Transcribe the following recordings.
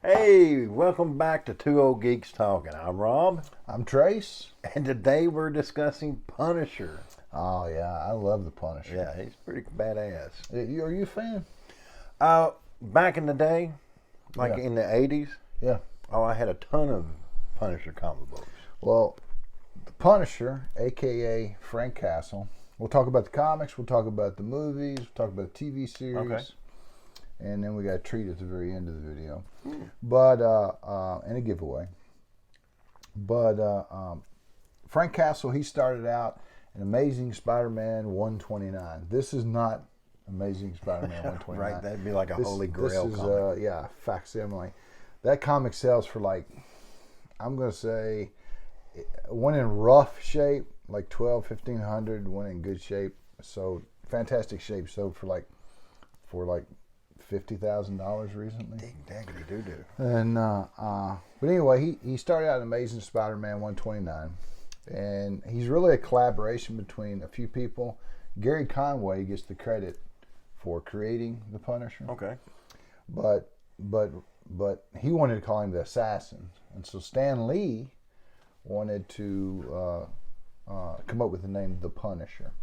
Hey, welcome back to Two Old Geeks Talking. I'm Rob. I'm Trace. And today we're discussing Punisher. Oh, yeah, I love the Punisher. Yeah, he's pretty badass. Are you a fan? Back in the day, like in the 80s, Yeah. I had a ton of Punisher comic books. Well, the Punisher, a.k.a. Frank Castle. We'll talk about the comics, we'll talk about the movies, we'll talk about the TV series. Okay. And then we got a treat at the very end of the video. But, and a giveaway. But Frank Castle, he started out in Amazing Spider-Man 129. This is not Amazing Spider-Man 129. Right, that'd be like a Holy Grail This is, comic. facsimile. That comic sells for like, I'm going to say, one in rough shape, like $1,200, $1,500, one in good shape. So, fantastic shape. So, for like $50,000 recently. Ding daggity doo-doo. And but anyway, he started out in Amazing Spider-Man 129, and he's really a collaboration between a few people. Gary Conway gets the credit for creating the Punisher. Okay. But he wanted to call him the Assassin, and so Stan Lee wanted to come up with the name the Punisher.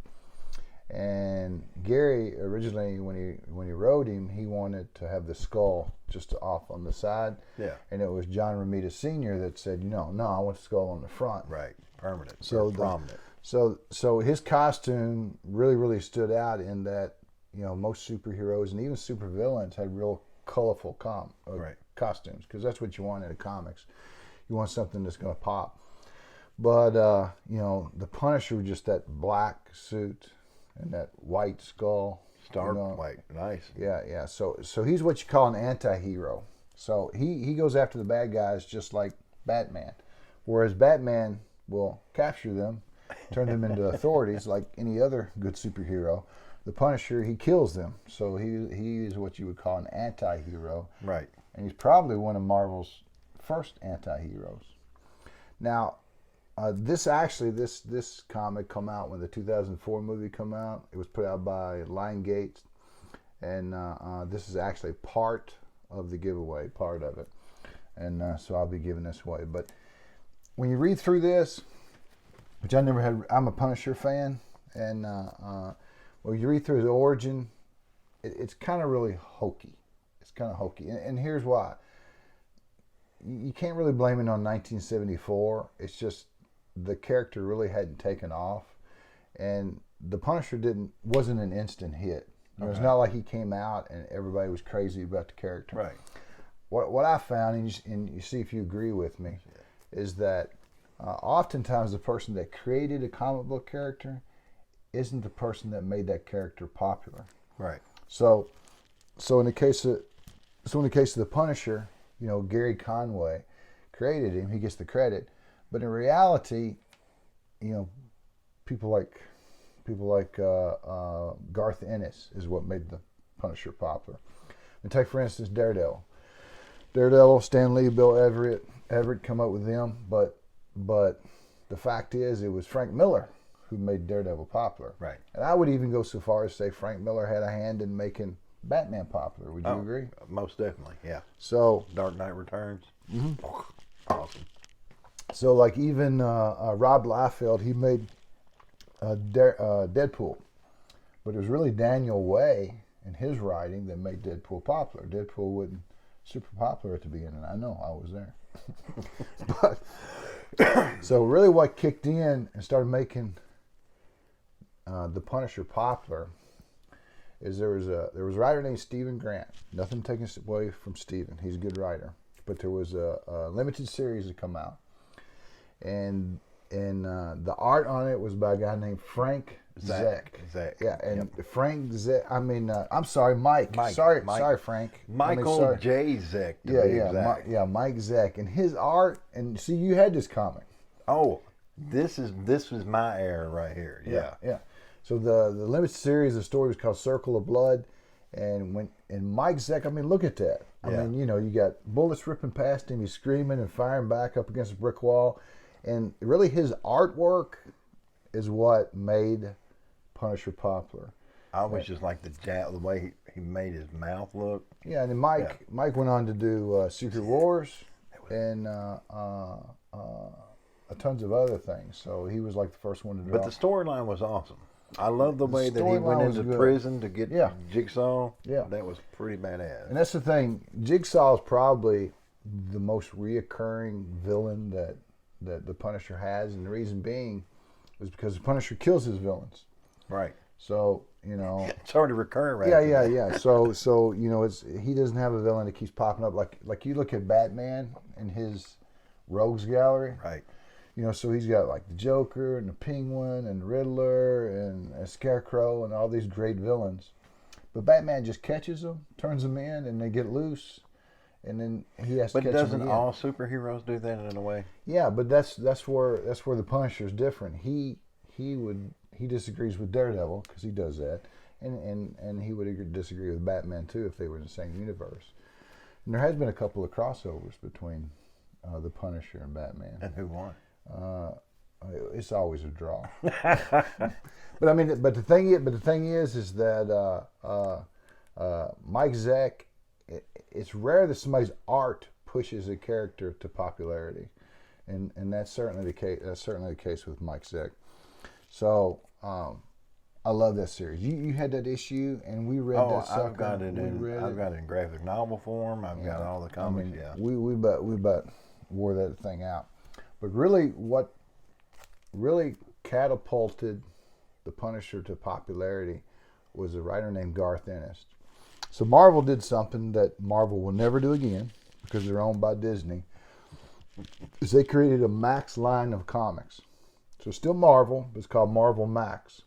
And Gary originally, when he wrote him, he wanted to have the skull just off on the side. Yeah. And it was John Romita Sr. that said, no, I want the skull on the front. Right. Permanent. So prominent. So his costume really stood out in that, most superheroes and even supervillains had real colorful costumes, because that's what you want in the comics. You want something that's going to pop. But the Punisher was just that black suit and that white skull. Stark white. Nice. Yeah. So he's what you call an anti-hero. So he goes after the bad guys just like Batman. Whereas Batman will capture them, turn them into authorities like any other good superhero. The Punisher, he kills them. So he is what you would call an anti-hero. Right. And he's probably one of Marvel's first anti-heroes. Now, this comic come out when the 2004 movie come out. It was put out by Lundgren, and this is actually part of the giveaway, part of it. And so I'll be giving this away. But when you read through this, which I'm a Punisher fan, and when you read through his origin, it's kind of really hokey. It's kind of hokey, and here's why. You can't really blame it on 1974. It's just the character really hadn't taken off, and the Punisher wasn't an instant hit. It's not like he came out and everybody was crazy about the character. Right. What I found, and you see if you agree with me, is that oftentimes the person that created a comic book character isn't the person that made that character popular. Right. So in the case of the Punisher, Gary Conway created him. He gets the credit. But in reality, people like Garth Ennis is what made the Punisher popular. And take, for instance, Daredevil. Stan Lee, Bill Everett come up with them. But the fact is, it was Frank Miller who made Daredevil popular. Right. And I would even go so far as to say Frank Miller had a hand in making Batman popular. Would you agree? Most definitely, yeah. So Dark Knight Returns. Mm-hmm. Awesome. So, like, even Rob Liefeld, he made Deadpool. But it was really Daniel Way and his writing that made Deadpool popular. Deadpool wasn't super popular at the beginning. I know, I was there. But so really what kicked in and started making the Punisher popular is there was a writer named Stephen Grant. Nothing taken away from Stephen. He's a good writer. But there was a limited series that come out. And the art on it was by a guy named Frank Zek. Yeah, and Frank Zek. I mean, I'm sorry, Mike. Sorry, Frank. Michael J. Zek. Mike Zek. And his art. And see, you had this comic. Oh, this was my era right here. Yeah. So the limited series, the story was called Circle of Blood, and Mike Zek. I mean, look at that. I mean, you got bullets ripping past him. He's screaming and firing back up against a brick wall. And really, his artwork is what made Punisher popular. I always just like the way he made his mouth look. Yeah, and then Mike went on to do Secret Wars and tons of other things. So he was like the first one to draw. But the storyline was awesome. I love the way that he went into prison to get Jigsaw. Yeah. That was pretty badass. And that's the thing. Jigsaw is probably the most reoccurring villain that the Punisher has, and the reason being is because the Punisher kills his villains. Right. So, you know, it's already recurring, right? Yeah. So you know, he doesn't have a villain that keeps popping up like you look at Batman and his rogues gallery. Right. You know, so he's got like the Joker and the Penguin and Riddler and a Scarecrow and all these great villains. But Batman just catches them, turns them in, and they get loose, and then he has to catch them again. But doesn't all superheroes do that in a way? Yeah, but that's where the Punisher's different. He disagrees with Daredevil because he does that, and he would disagree with Batman too if they were in the same universe. And there has been a couple of crossovers between the Punisher and Batman. And who won? It's always a draw. But I mean, but the thing is that Mike Zeck, it's rare that somebody's art pushes a character to popularity, and that's certainly the case. That's certainly the case with Mike Zeck. So I love that series. You had that issue, and we read that sucker. I've got it in graphic novel form. I've got all the comics. We about wore that thing out. But really, what really catapulted the Punisher to popularity was a writer named Garth Ennis. So Marvel did something that Marvel will never do again because they're owned by Disney. Is they created a Max line of comics. So still Marvel, but it's called Marvel Max.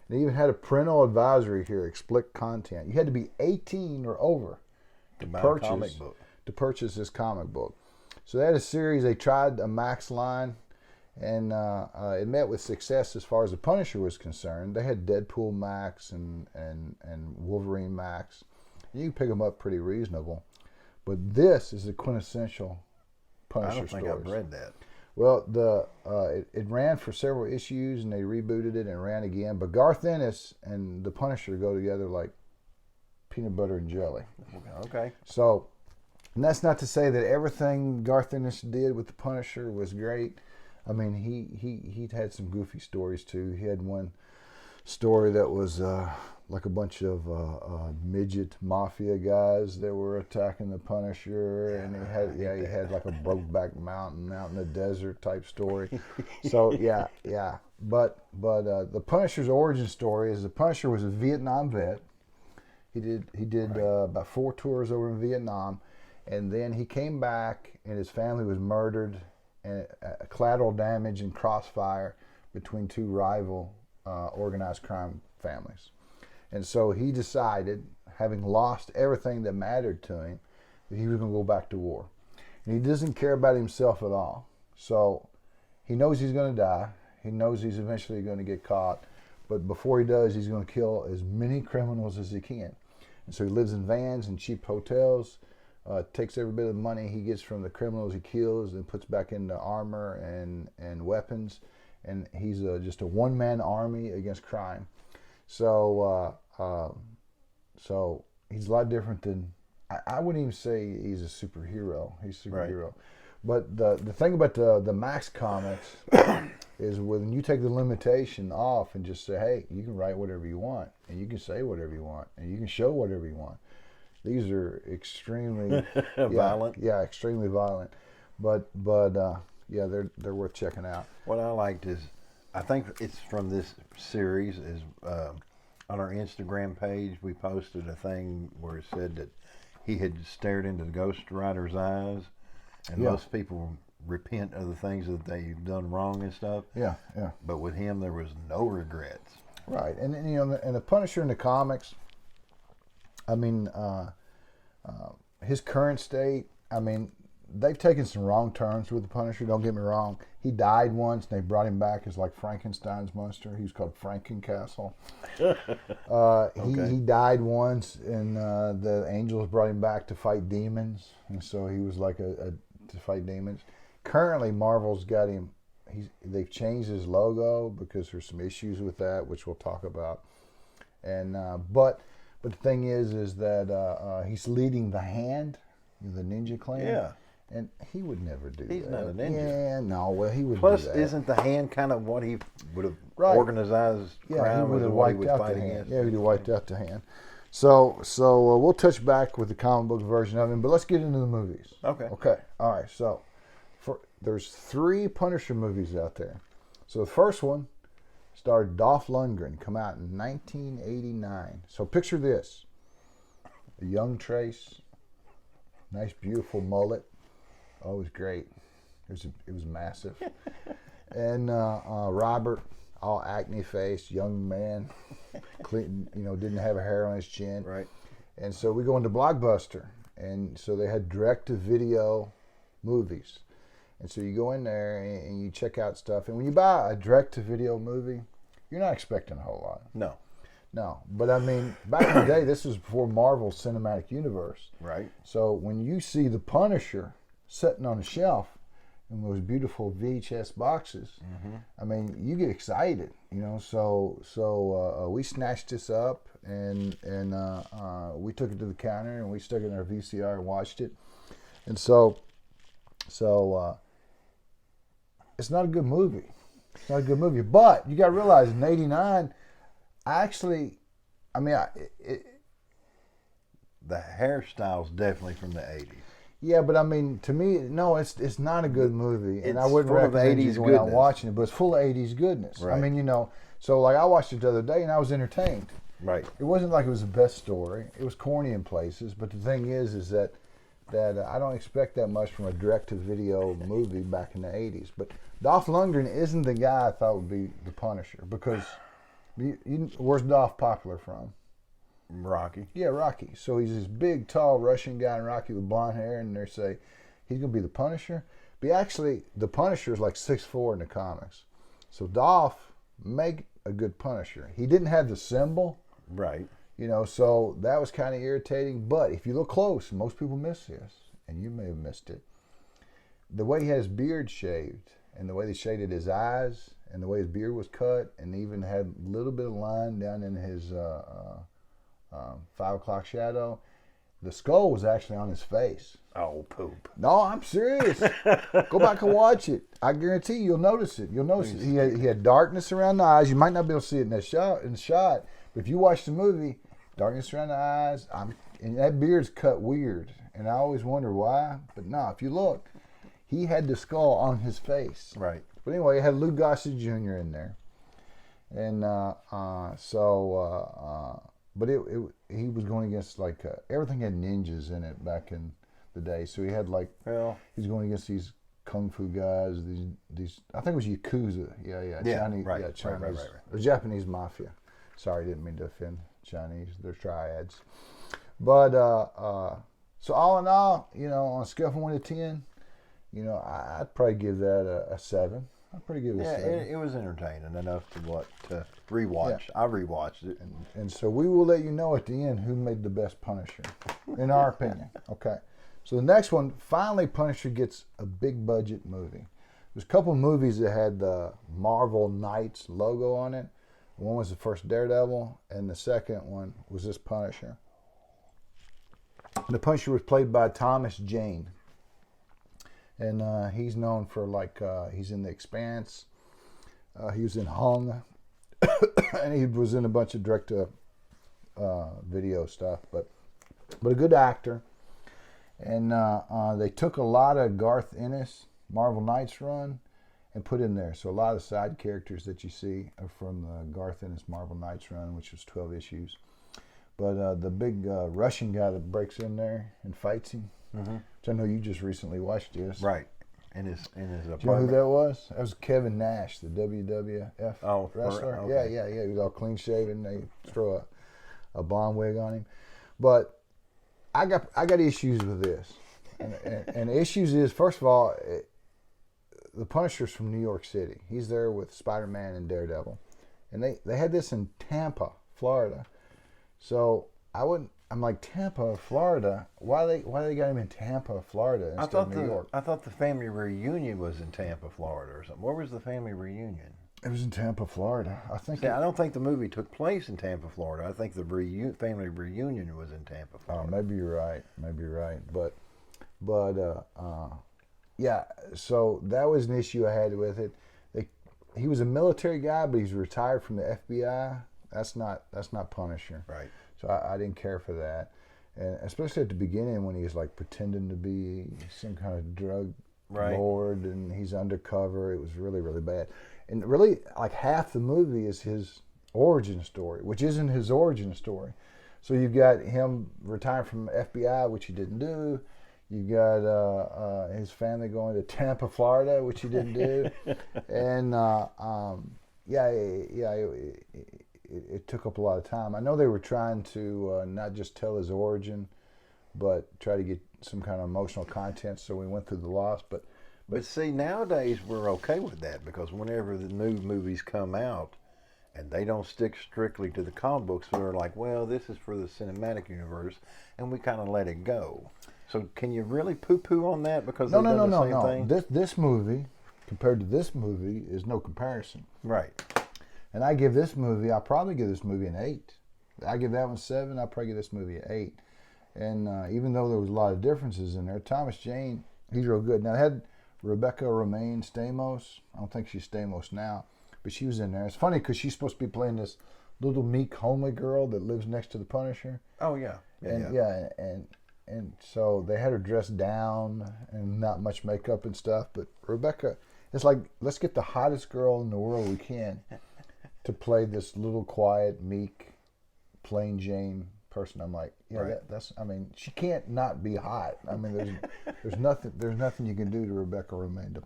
And they even had a parental advisory here, explicit content. You had to be 18 or over to purchase this comic book. So they had a series. They tried a Max line, and it met with success as far as the Punisher was concerned. They had Deadpool Max and Wolverine Max. You can pick them up pretty reasonable. But this is the quintessential Punisher stories. I don't think I've read that. Well, it ran for several issues, and they rebooted it and ran again. But Garth Ennis and the Punisher go together like peanut butter and jelly. Okay. So, and that's not to say that everything Garth Ennis did with the Punisher was great. I mean, he had some goofy stories too. He had one story that was like a bunch of midget mafia guys that were attacking the Punisher, and he had like a Brokeback Mountain out in the desert type story. So but the Punisher's origin story is the Punisher was a Vietnam vet. He did about 4 tours over in Vietnam, and then he came back, and his family was murdered, and collateral damage and crossfire between 2 rival organized crime families. And so he decided, having lost everything that mattered to him, that he was going to go back to war. And he doesn't care about himself at all. So he knows he's going to die. He knows he's eventually going to get caught. But before he does, he's going to kill as many criminals as he can. And so he lives in vans and cheap hotels, takes every bit of the money he gets from the criminals he kills and puts back into armor and weapons. And he's just a one-man army against crime. So he's a lot different than, I wouldn't even say he's a superhero. He's a superhero. Right. But the thing about the Max comics is when you take the limitation off and just say, hey, you can write whatever you want, and you can say whatever you want, and you can show whatever you want. These are extremely violent. Yeah, extremely violent. But they're worth checking out. What I liked is, I think it's from this series, is on our Instagram page we posted a thing where it said that he had stared into the Ghost Rider's eyes, and most people repent of the things that they've done wrong and stuff. Yeah. But with him, there was no regrets. Right, and and the Punisher in the comics, I mean, his current state, I mean, they've taken some wrong turns with the Punisher, don't get me wrong. He died once, and they brought him back as like Frankenstein's monster. He was called Frankencastle. He died once, and the angels brought him back to fight demons, and so he was like to fight demons. Currently, Marvel's got him, they've changed his logo because there's some issues with that, which we'll talk about. And but But the thing is that he's leading the Hand, the ninja clan. Yeah. And he would never do He's that. not a ninja. Yeah, no, well, he would Plus, do that. isn't the Hand kind of what he would have Right. organized crime? He would have what he wiped would out fight the Hand. against? Yeah, he'd have wiped out the Hand. So we'll touch back with the comic book version of him, but let's get into the movies. Okay. Okay. All right. So there's 3 Punisher movies out there. So the first one starred Dolph Lundgren, come out in 1989. So picture this: a young Trace, nice, beautiful mullet. Oh, it was great. It was massive. And Robert, all acne faced, young man, clean, didn't have a hair on his chin. Right. And so we go into Blockbuster, and so they had direct-to-video movies. And so you go in there and you check out stuff. And when you buy a direct-to-video movie, you're not expecting a whole lot. No. But I mean, back in the day, this was before Marvel Cinematic Universe. Right. So when you see the Punisher sitting on a shelf in those beautiful VHS boxes, I mean, you get excited, So we snatched this up and we took it to the counter and we stuck it in our VCR and watched it. And so it's not a good movie. It's not a good movie. But you got to realize in '89, the hairstyle's definitely from the 80s. Yeah, but I mean, to me, no, it's not a good movie, and I It's wouldn't full of recommend you 80s going out goodness. watching it. But it's full of '80s goodness. Right. I mean, so like I watched it the other day, and I was entertained. Right. It wasn't like it was the best story. It was corny in places, but the thing is that I don't expect that much from a direct-to-video movie back in the '80s. But Dolph Lundgren isn't the guy I thought would be the Punisher, because where's Dolph popular from? Rocky. Yeah, Rocky. So he's this big, tall Russian guy in Rocky with blonde hair, and they say he's going to be the Punisher. But actually, the Punisher is like 6'4" in the comics. So Dolph make a good Punisher. He didn't have the symbol, Right. so that was kind of irritating. But if you look close, most people miss this, and you may have missed it. The way he had his beard shaved, and the way they shaded his eyes, and the way his beard was cut, and even had a little bit of line down in his 5 o'clock shadow. The skull was actually on his face. Oh, poop. No, I'm serious. Go back and watch it. I guarantee you'll notice it. You'll notice it. He had darkness around the eyes. You might not be able to see it in the shot, but if you watch the movie, darkness around the eyes, and that beard's cut weird. And I always wonder why. But no, if you look, he had the skull on his face. Right. But anyway, he had Lou Gossett Jr. in there. And but he was going against everything had ninjas in it back in the day. So he had he's going against these kung fu guys. These I think it was Yakuza. Yeah. Chinese, right, yeah, Chinese, right. or Japanese mafia. Sorry, didn't mean to offend Chinese. They're triads. But so all in all, on a scale from 1 to 10, I'd probably give that a 7. I'd probably give it a 7. It was entertaining enough to rewatch. Yeah. I rewatched it. And so we will let you know at the end who made the best Punisher, in our opinion. Okay. So the next one, finally Punisher gets a big budget movie. There's a couple of movies that had the Marvel Knights logo on it. One was the first Daredevil, and the second one was this Punisher. And the Punisher was played by Thomas Jane. And he's known for he's in The Expanse. He was in Hung. And he was in a bunch of direct video stuff, but a good actor. And they took a lot of Garth Ennis Marvel Knights run and put in there. So a lot of the side characters that you see are from the Garth Ennis Marvel Knights run, which was 12 issues. But the big Russian guy that breaks in there and fights him, which I know you just recently watched this. Right. In his apartment. Do you know who that was? That was Kevin Nash, the WWF wrestler. Okay. Yeah. He was all clean shaven. They throw a blonde wig on him. But I got issues with this. And the issues is, first of all, the Punisher's from New York City. He's there with Spider-Man and Daredevil. And they had this in Tampa, Florida. So I'm like, Tampa, Florida. Why they got him in Tampa, Florida instead of New York? I thought the family reunion was in Tampa, Florida, or something. Where was the family reunion? It was in Tampa, Florida. I think. See, I don't think the movie took place in Tampa, Florida. I think the family reunion was in Tampa, Florida. Maybe you're right. Maybe you're right. But yeah. So that was an issue I had with it. He was a military guy, but he's retired from the FBI. That's not Punisher. Right. So I didn't care for that, and especially at the beginning when he was like pretending to be some kind of drug lord and he's undercover. It was really, really bad. And really, like half the movie is his origin story, which isn't his origin story. So you've got him retiring from FBI, which he didn't do. You've got his family going to Tampa, Florida, which he didn't do. And it took up a lot of time. I know they were trying to not just tell his origin, but try to get some kind of emotional content. So we went through the loss, but see, nowadays we're okay with that because whenever the new movies come out and they don't stick strictly to the comic books, we're like, well, this is for the cinematic universe, and we kind of let it go. So can you really poo-poo on that because they do the same thing? This movie compared to this movie is no comparison. Right. And I'll probably give this movie an 8. I give that one 7. I'll probably give this movie an 8. And even though there was a lot of differences in there, Thomas Jane, he's real good. Now, it had Rebecca Romijn Stamos. I don't think she's Stamos now, but she was in there. It's funny because she's supposed to be playing this little meek, homely girl that lives next to the Punisher. Oh, yeah. And so they had her dressed down and not much makeup and stuff. But Rebecca, it's like, let's get the hottest girl in the world we can to play this little, quiet, meek, plain Jane person. I'm like, yeah, right. I mean, she can't not be hot. I mean, there's nothing you can do to Rebecca Romijn to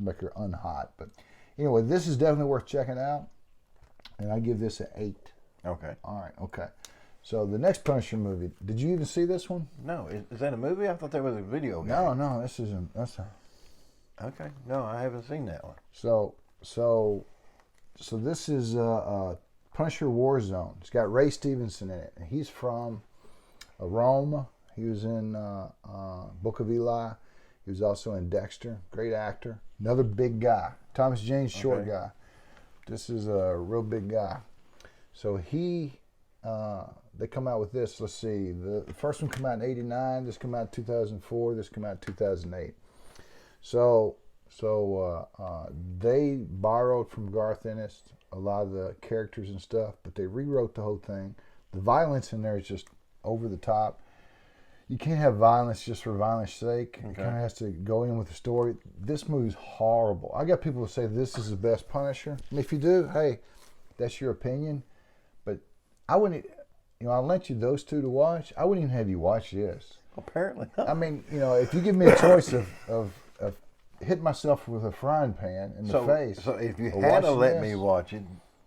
make her unhot. But anyway, this is definitely worth checking out, and I give this an 8. Okay. All right. Okay. So the next Punisher movie. Did you even see this one? No. Is that a movie? I thought that was a video game. No. This isn't. Okay. No, I haven't seen that one. So this is Punisher Warzone. It's got Ray Stevenson in it. He's from Rome. He was in Book of Eli. He was also in Dexter. Great actor. Another big guy. Thomas Jane's short guy. This is a real big guy. So they come out with this. Let's see. The first one came out in '89. This came out in 2004. This came out in 2008. So they borrowed from Garth Ennis a lot of the characters and stuff, but they rewrote the whole thing. The violence in there is just over the top. You can't have violence just for violence sake. Okay. It kind of has to go in with the story. This movie's horrible. I got people who say this is the best Punisher. And if you do, hey, that's your opinion. But I wouldn't, I'll let you those two to watch. I wouldn't even have you watch this. Apparently not. I mean, if you give me a choice of hit myself with a frying pan in the face. So if you had to let me watch it,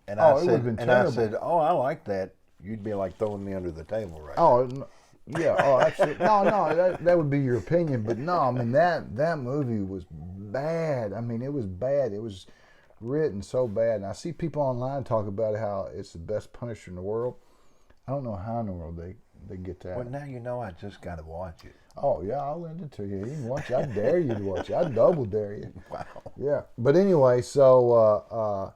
and I said, oh, I like that, you'd be like throwing me under the table right now. Yeah, absolutely. No, that would be your opinion, but no, I mean that movie was bad. I mean, it was bad. It was written so bad, and I see people online talk about how it's the best Punisher in the world. I don't know how in the world they get that. Well, now you know I just got to watch it. Oh, yeah, I'll lend it to you. You can watch it. I dare you to watch it. I double dare you. Wow. Yeah. But anyway, so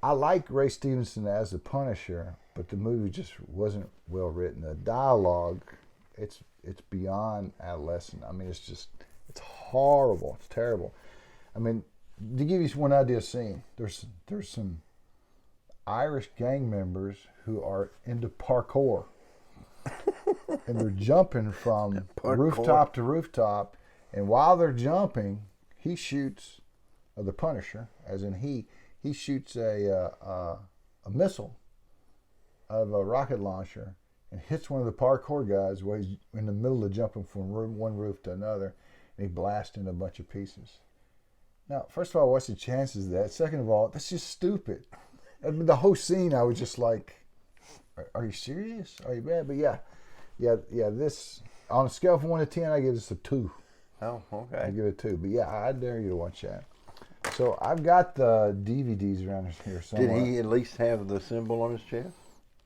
I like Ray Stevenson as the Punisher, but the movie just wasn't well written. The dialogue, it's beyond adolescent. I mean, it's horrible. It's terrible. I mean, to give you one idea of scene, there's some Irish gang members who are into parkour. And they're jumping from rooftop to rooftop, and while they're jumping, he shoots the Punisher, as in he shoots a missile out of a rocket launcher and hits one of the parkour guys while he's in the middle of jumping from one roof to another, and he blasts into a bunch of pieces. Now, first of all, what's the chances of that? Second of all, that's just stupid. I mean, the whole scene, I was just like, are you serious? Are you bad? But yeah, this, on a scale from 1 to 10, I give this a 2. Oh, okay. I give it a 2. But yeah, I dare you to watch that. So I've got the DVDs around here somewhere. Did he at least have the symbol on his chest?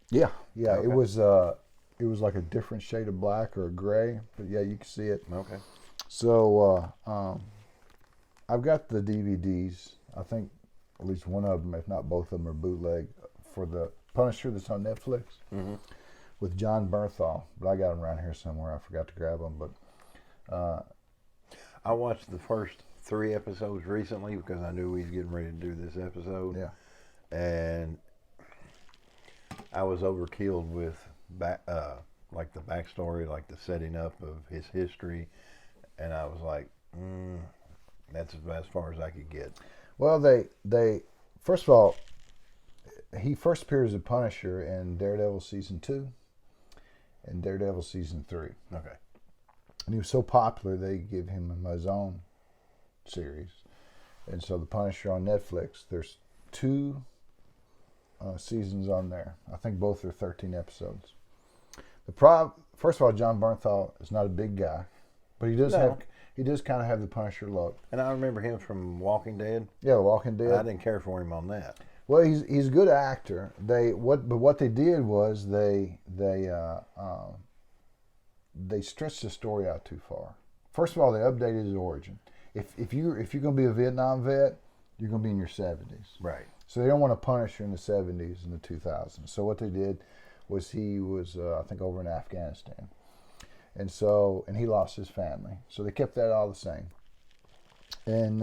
Yeah. Okay. It was like a different shade of black or gray, but yeah, you can see it. Okay. So I've got the DVDs. I think at least one of them, if not both of them, are bootleg for the Punisher that's on Netflix with John Bernthal. But I got them around here somewhere. I forgot to grab them, but I watched the first 3 episodes recently because I knew we was getting ready to do this episode. Yeah. And I was overkilled with like the backstory, like the setting up of his history, and I was like, that's as far as I could get. Well, they first of all, he first appears as Punisher in Daredevil season 2 and Daredevil season 3. Okay. And he was so popular they give him his own series, and so the Punisher on Netflix. There's 2 seasons on there. I think both are 13 episodes. First of all, John Bernthal is not a big guy, but he does kind of have the Punisher look. And I remember him from Walking Dead. Yeah, Walking Dead. I didn't care for him on that. Well, he's a good actor. What they did was they stretched the story out too far. First of all, they updated his origin. If you're going to be a Vietnam vet, you're going to be in your 70s. Right. So they don't want a Punisher in the 70s and the 2000s. So what they did was he was, I think, over in Afghanistan. And he lost his family. So they kept that all the same. And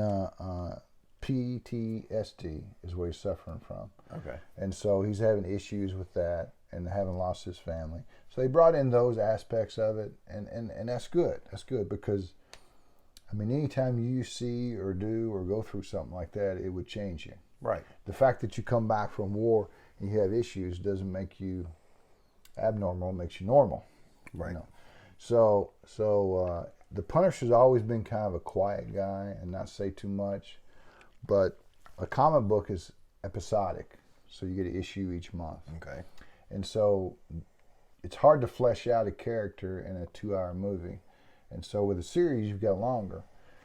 PTSD is what he's suffering from. Okay. And so he's having issues with that and having lost his family. So they brought in those aspects of it, and that's good. That's good because, I mean, anytime you see or do or go through something like that, it would change you. Right. The fact that you come back from war and you have issues doesn't make you abnormal, it makes you normal. Right. You know? So the Punisher's always been kind of a quiet guy and not say too much, but a comic book is episodic, so you get an issue each month. Okay. And so it's hard to flesh out a character in a 2-hour movie. And so with a series, you've got longer.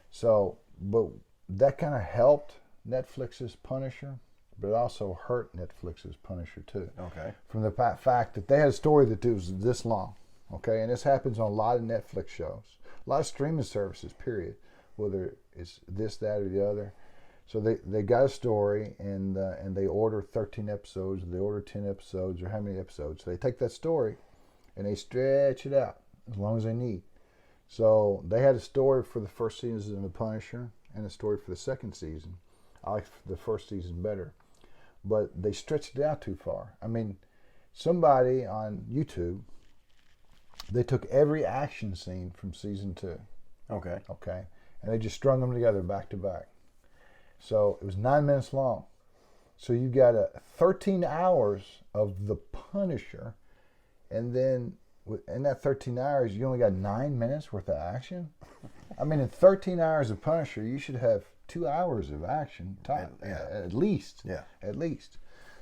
So, but that kind of helped Netflix's Punisher, but it also hurt Netflix's Punisher too. Okay. From the fact that they had a story that was this long. Okay, and this happens on a lot of Netflix shows, a lot of streaming services, period, whether it's this, that, or the other. So they got a story, and they order 13 episodes, or they order 10 episodes, or how many episodes. So they take that story, and they stretch it out as long as they need. So they had a story for the first season of The Punisher, and a story for the second season. I like the first season better. But they stretched it out too far. I mean, somebody on YouTube, they took every action scene from season 2. Okay. Okay. And they just strung them together back to back. So it was 9 minutes long. So you got 13 hours of The Punisher, and then in that 13 hours, you only got 9 minutes worth of action? I mean, in 13 hours of Punisher, you should have 2 hours of action at least. Yeah. At least.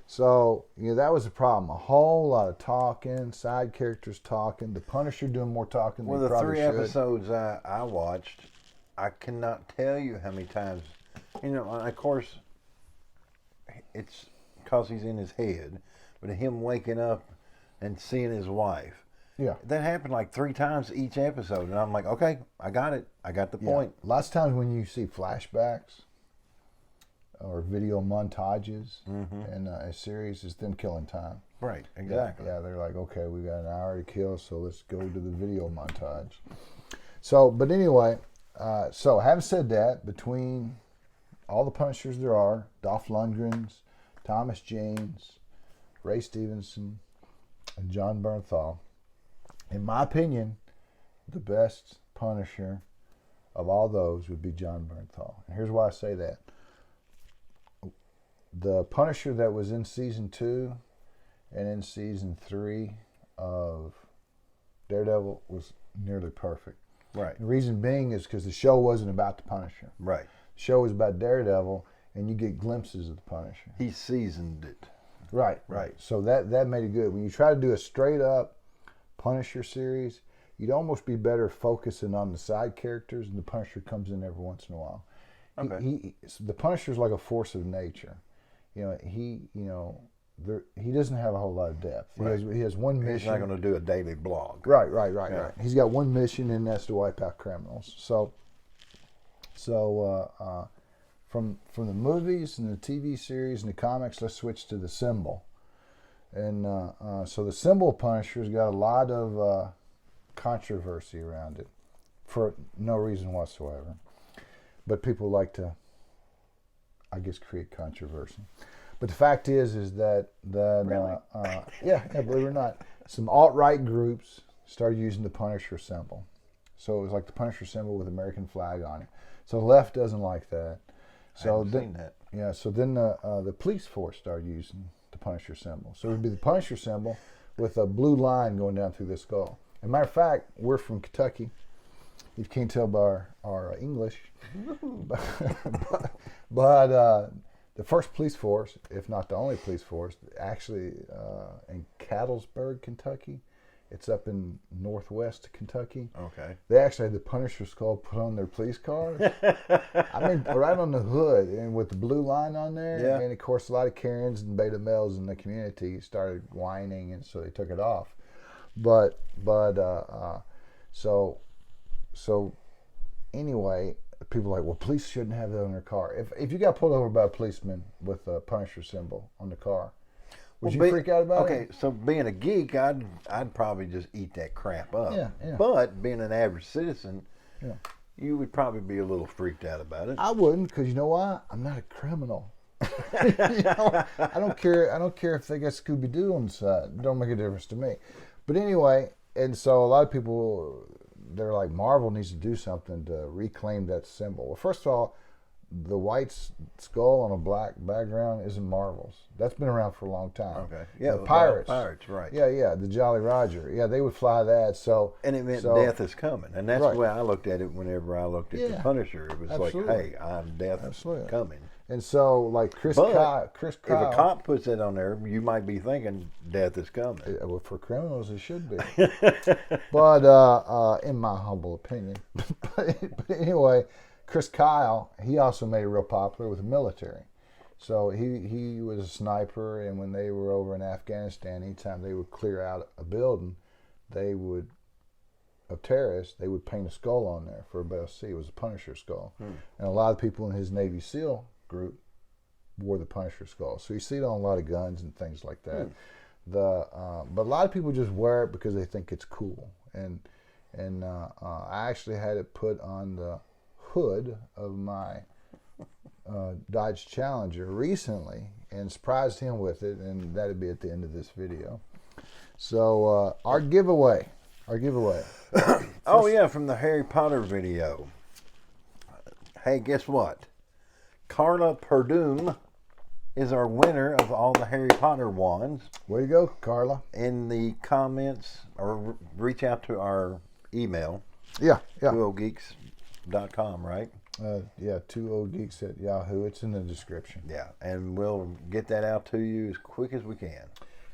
So, that was a problem. A whole lot of talking, side characters talking, the Punisher doing more talking than he Well, the probably 3 should. episodes I watched, I cannot tell you how many times, of course, it's because he's in his head, but him waking up and seeing his wife. Yeah. That happened like 3 times each episode, and I'm like, okay, I got it. I got the point. Lots of times when you see flashbacks or video montages in a series, it's them killing time. Right, exactly. Yeah, they're like, okay, we got an hour to kill, so let's go to the video montage. So, but anyway, so having said that, between all the Punishers there are, Dolph Lundgren's, Thomas Jane's, Ray Stevenson, and John Bernthal, in my opinion, the best Punisher of all those would be John Bernthal. And here's why I say that. The Punisher that was in season 2 and in season 3 of Daredevil was nearly perfect. Right. The reason being is because the show wasn't about the Punisher. Right. The show was about Daredevil, and you get glimpses of the Punisher. He seasoned it. Right. So that made it good. When you try to do a straight up Punisher series, you'd almost be better focusing on the side characters, and the Punisher comes in every once in a while. Okay. The Punisher's like a force of nature. He doesn't have a whole lot of depth. Right. He has one mission. He's not going to do a daily blog. Right. Yeah. He's got one mission, and that's to wipe out criminals. So from the movies and the TV series and the comics, let's switch to the symbol. And so the symbol Punisher's got a lot of controversy around it for no reason whatsoever. But people like to, I guess, create controversy. But the fact is that Really? yeah, believe it or not, some alt-right groups started using the Punisher symbol. So it was like the Punisher symbol with American flag on it. So the left doesn't like that. So I haven't seen that. Yeah, so then the police force started using the Punisher symbol. So it would be the Punisher symbol with a blue line going down through the skull. As a matter of fact, we're from Kentucky. You can't tell by our English. but the first police force, if not the only police force, actually in Cattlesburg, Kentucky. It's up in northwest Kentucky. Okay. They actually had the Punisher skull put on their police cars. I mean, right on the hood and with the blue line on there. Yeah. And of course, a lot of Karens and beta males in the community started whining, and so they took it off. So anyway, people are like, well, police shouldn't have that on their car. If you got pulled over by a policeman with a Punisher symbol on the car, would you freak out about it? Okay, so being a geek, I'd probably just eat that crap up. Yeah. But being an average citizen, Yeah. you would probably be a little freaked out about it. I wouldn't, because you know why? I'm not a criminal. You know, I don't care. I don't care if they got Scooby Doo on the side. It don't make a difference to me. But anyway, and so a lot of people, they're like, Marvel needs to do something to reclaim that symbol. Well, first of all, the white skull on a black background isn't Marvel's. That's been around for a long time. Okay. Yeah. The pirates. Pirates, right. Yeah. The Jolly Roger. Yeah, they would fly that. So And it meant death is coming. And that's Right. the way I looked at it whenever I looked at the Yeah. Punisher. It was Absolutely. like, hey, death Absolutely. is coming. And so, like Chris But Kyle. If a cop puts it on there, you might be thinking death is coming. Well, for criminals, it should be. But in my humble opinion. but anyway, Chris Kyle, he also made it real popular with the military. So he was a sniper, and when they were over in Afghanistan, anytime they would clear out a building, of terrorists, they would paint a skull on there for everybody to see. It was a Punisher skull. And a lot of people in his Navy SEAL group wore the Punisher skull. So you see it on a lot of guns and things like that. But a lot of people just wear it because they think it's cool. And I actually had it put on the hood of my Dodge Challenger recently and surprised him with it, and that'd be at the end of this video. So our giveaway. Oh yeah, from the Harry Potter video. Hey, guess what? Carla Perdum is our winner of all the Harry Potter wands. Way to go, Carla. In the comments, or reach out to our email. Yeah. 2oldgeeks.com, right? Yeah, 2oldgeeks at Yahoo. It's in the description. Yeah, and we'll get that out to you as quick as we can.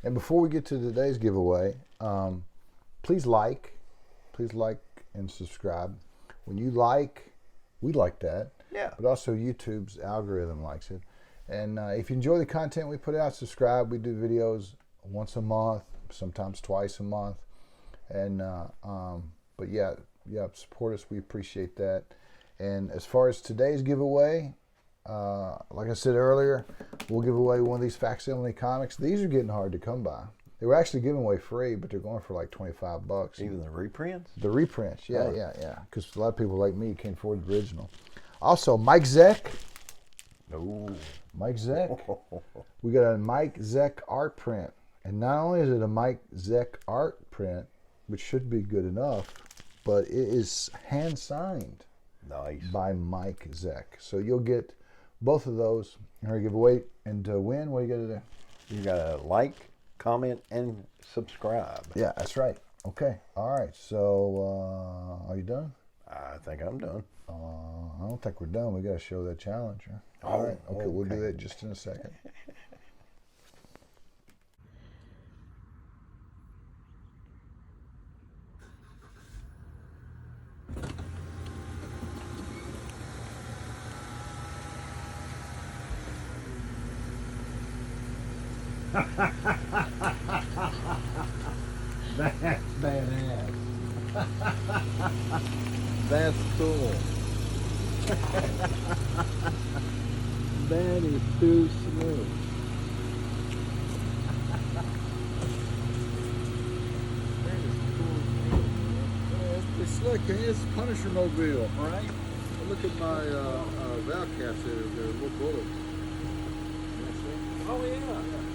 And before we get to today's giveaway, please like and subscribe. When you like, we like that. Yeah. But also YouTube's algorithm likes it. And if you enjoy the content we put out, subscribe. We do videos once a month, sometimes twice a month. And but yeah, support us. We appreciate that. And as far as today's giveaway, like I said earlier, we'll give away one of these facsimile comics. These are getting hard to come by. They were actually giving away free, but they're going for like $25. Even the reprints? The reprints, yeah. Because a lot of people like me can't afford the original. Also, Mike Zeck. No. Mike Zeck. We got a Mike Zeck art print. And not only is it a Mike Zeck art print, which should be good enough, but it is hand signed. Nice. By Mike Zeck. So you'll get both of those in our giveaway. And to win, what do you got to do? You got to like, comment, and subscribe. Yeah, that's right. Okay. All right. So are you done? I think I'm done. I don't think we're done. We got to show that challenger. All right. Okay, we'll do that just in a second. That's badass. That's cool. That is too smooth. That is cool. It's slick. It's Punisher Mobile. Right. Look at my valve caps there. They're little bullets. Oh yeah.